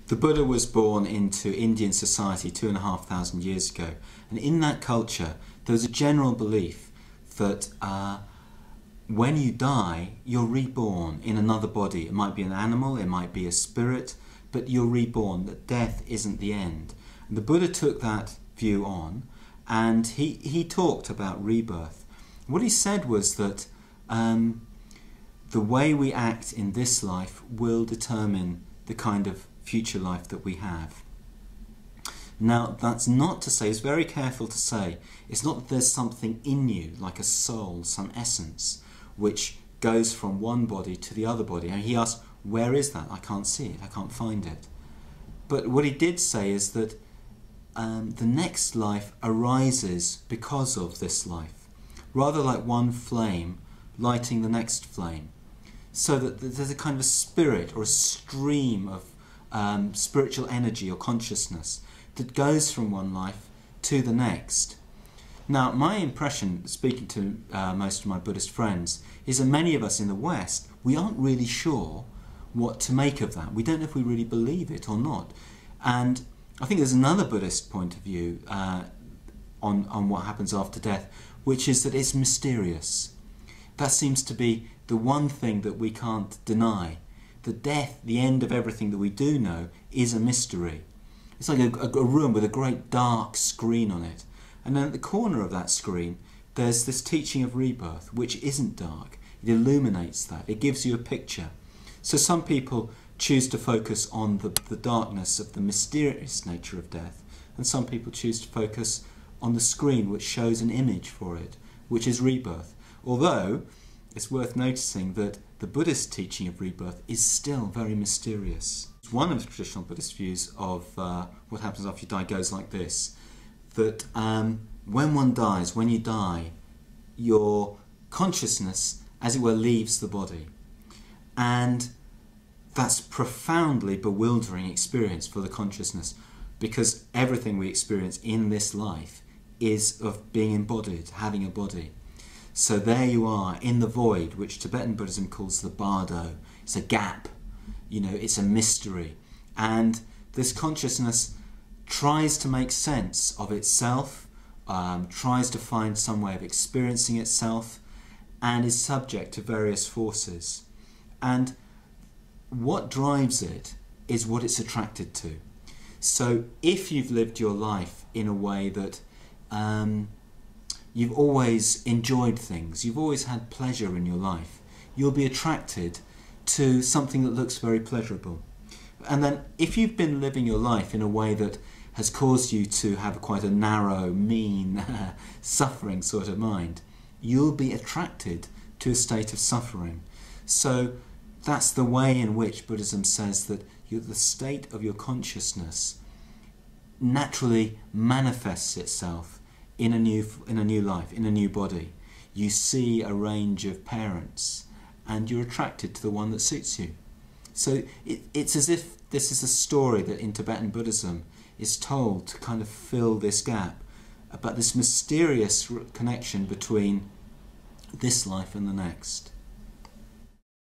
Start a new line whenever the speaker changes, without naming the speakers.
The Buddha was born into Indian society 2,500 years ago, and in that culture there was a general belief that when you die you're reborn in another body. It might be an animal, it might be a spirit, but you're reborn, that death isn't the end. And the Buddha took that view on, and he talked about rebirth. What he said was that the way we act in this life will determine the kind of future life that we have. Now, that's not to say, he's very careful to say, it's not that there's something in you, like a soul, some essence, which goes from one body to the other body. And he asked, where is that? I can't see it, I can't find it. But what he did say is that the next life arises because of this life, rather like one flame lighting the next flame. So that there's a kind of a spirit or a stream of spiritual energy or consciousness that goes from one life to the next. Now, my impression, speaking to most of my Buddhist friends, is that many of us in the West, we aren't really sure what to make of that. We don't know if we really believe it or not. And I think there's another Buddhist point of view on what happens after death, which is that it's mysterious. That seems to be the one thing that we can't deny. The death, the end of everything that we do know, is a mystery. It's like a room with a great dark screen on it. And then at the corner of that screen, there's this teaching of rebirth, which isn't dark. It illuminates that. It gives you a picture. So some people choose to focus on the darkness of the mysterious nature of death, and some people choose to focus on the screen, which shows an image for it, which is rebirth. Although, it's worth noticing that the Buddhist teaching of rebirth is still very mysterious. One of the traditional Buddhist views of what happens after you die goes like this, that when one dies, when you die, your consciousness, as it were, leaves the body. And that's profoundly bewildering experience for the consciousness, because everything we experience in this life is of being embodied, having a body. So there you are in the void, which Tibetan Buddhism calls the bardo. It's a gap, you know, it's a mystery. And this consciousness tries to make sense of itself, tries to find some way of experiencing itself, and is subject to various forces. And what drives it is what it's attracted to. So if you've lived your life in a way that you've always enjoyed things, you've always had pleasure in your life, you'll be attracted to something that looks very pleasurable. And then if you've been living your life in a way that has caused you to have quite a narrow, mean, suffering sort of mind, you'll be attracted to a state of suffering. So that's the way in which Buddhism says that the state of your consciousness naturally manifests itself in a new life, in a new body. You see a range of parents and you're attracted to the one that suits you. So it's as if this is a story that in Tibetan Buddhism is told to kind of fill this gap, about this mysterious connection between this life and the next.